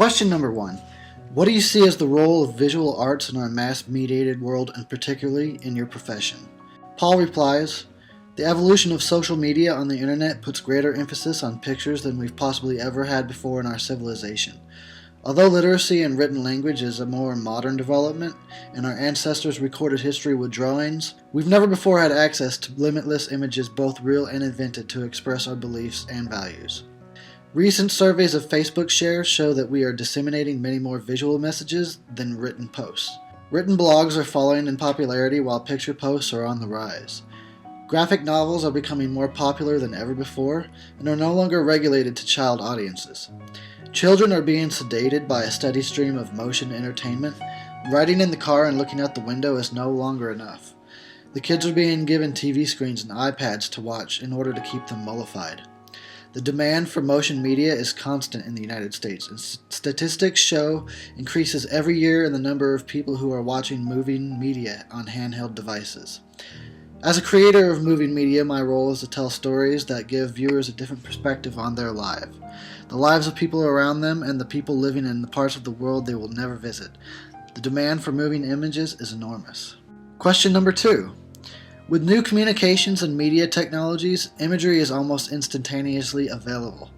Question number 1. What do you see as the role of visual arts in our mass-mediated world, and particularly in your profession? Paul replies, the evolution of social media on the internet puts greater emphasis on pictures than we've possibly ever had before in our civilization. Although literacy in written language is a more modern development, and our ancestors recorded history with drawings, we've never before had access to limitless images, both real and invented, to express our beliefs and values. Recent surveys of Facebook shares show that we are disseminating many more visual messages than written posts. Written blogs are falling in popularity while picture posts are on the rise. Graphic novels are becoming more popular than ever before and are no longer regulated to child audiences. Children are being sedated by a steady stream of motion entertainment. Riding in the car and looking out the window is no longer enough. The kids are being given TV screens and iPads to watch in order to keep them mollified. The demand for motion media is constant in the United States, and statistics show increases every year in the number of people who are watching moving media on handheld devices. As a creator of moving media, my role is to tell stories that give viewers a different perspective on their life, the lives of people around them, and the people living in the parts of the world they will never visit. The demand for moving images is enormous. Question number 2. With new communications and media technologies, imagery is almost instantaneously available.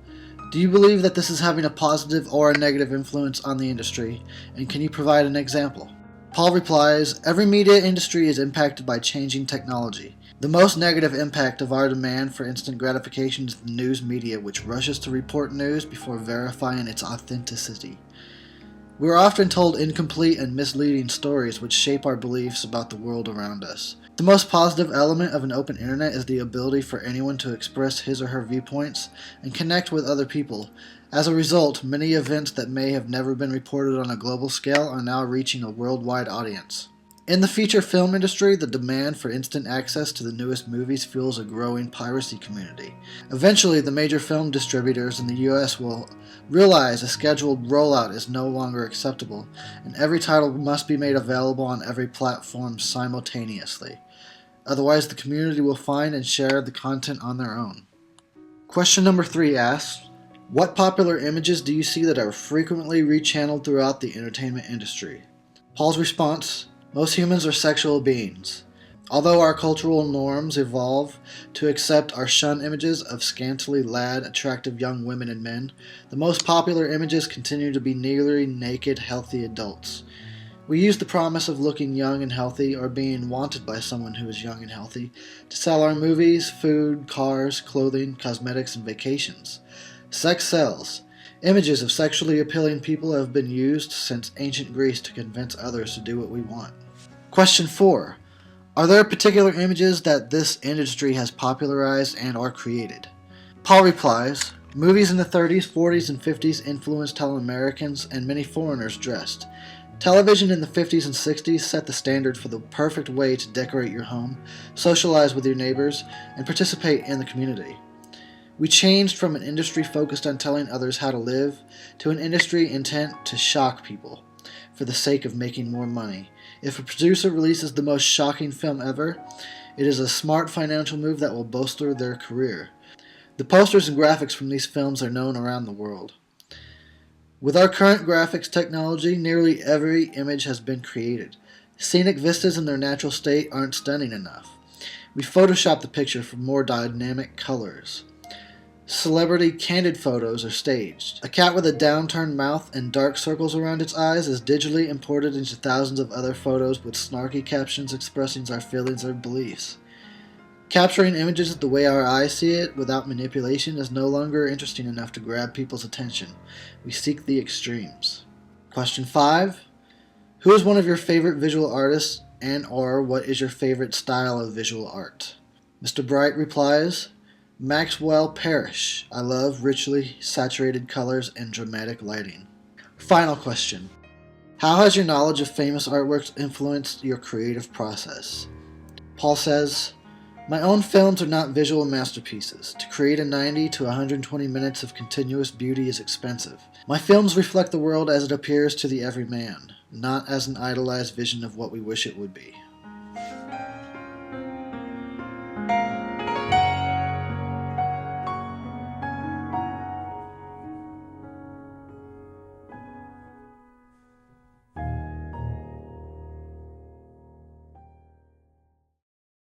Do you believe that this is having a positive or a negative influence on the industry, and can you provide an example? Paul replies, every media industry is impacted by changing technology. The most negative impact of our demand for instant gratification is the news media, which rushes to report news before verifying its authenticity. We are often told incomplete and misleading stories which shape our beliefs about the world around us. The most positive element of an open internet is the ability for anyone to express his or her viewpoints and connect with other people. As a result, many events that may have never been reported on a global scale are now reaching a worldwide audience. In the feature film industry, the demand for instant access to the newest movies fuels a growing piracy community. Eventually, the major film distributors in the US will realize a scheduled rollout is no longer acceptable, and every title must be made available on every platform simultaneously. Otherwise, the community will find and share the content on their own. Question number 3 asks, what popular images do you see that are frequently rechanneled throughout the entertainment industry? Paul's response, most humans are sexual beings. Although our cultural norms evolve to accept or shun images of scantily clad, attractive young women and men, the most popular images continue to be nearly naked, healthy adults. We use the promise of looking young and healthy, or being wanted by someone who is young and healthy, to sell our movies, food, cars, clothing, cosmetics, and vacations. Sex sells. Images of sexually appealing people have been used since ancient Greece to convince others to do what we want. Question 4. Are there particular images that this industry has popularized and or created? Paul replies, movies in the 30s, 40s, and 50s influenced how Americans and many foreigners dressed. Television in the 50s and 60s set the standard for the perfect way to decorate your home, socialize with your neighbors, and participate in the community. We changed from an industry focused on telling others how to live to an industry intent to shock people for the sake of making more money. If a producer releases the most shocking film ever, it is a smart financial move that will bolster their career. The posters and graphics from these films are known around the world. With our current graphics technology, nearly every image has been created. Scenic vistas in their natural state aren't stunning enough. We Photoshop the picture for more dynamic colors. Celebrity candid photos are staged. A cat with a downturned mouth and dark circles around its eyes is digitally imported into thousands of other photos with snarky captions expressing our feelings or beliefs. Capturing images the way our eyes see it without manipulation is no longer interesting enough to grab people's attention. We seek the extremes. Question 5. Who is one of your favorite visual artists, and or what is your favorite style of visual art? Mr. Bright replies, Maxwell Parrish. I love richly saturated colors and dramatic lighting. Final question. How has your knowledge of famous artworks influenced your creative process? Paul says, my own films are not visual masterpieces. To create a 90 to 120 minutes of continuous beauty is expensive. My films reflect the world as it appears to the everyman, not as an idealized vision of what we wish it would be.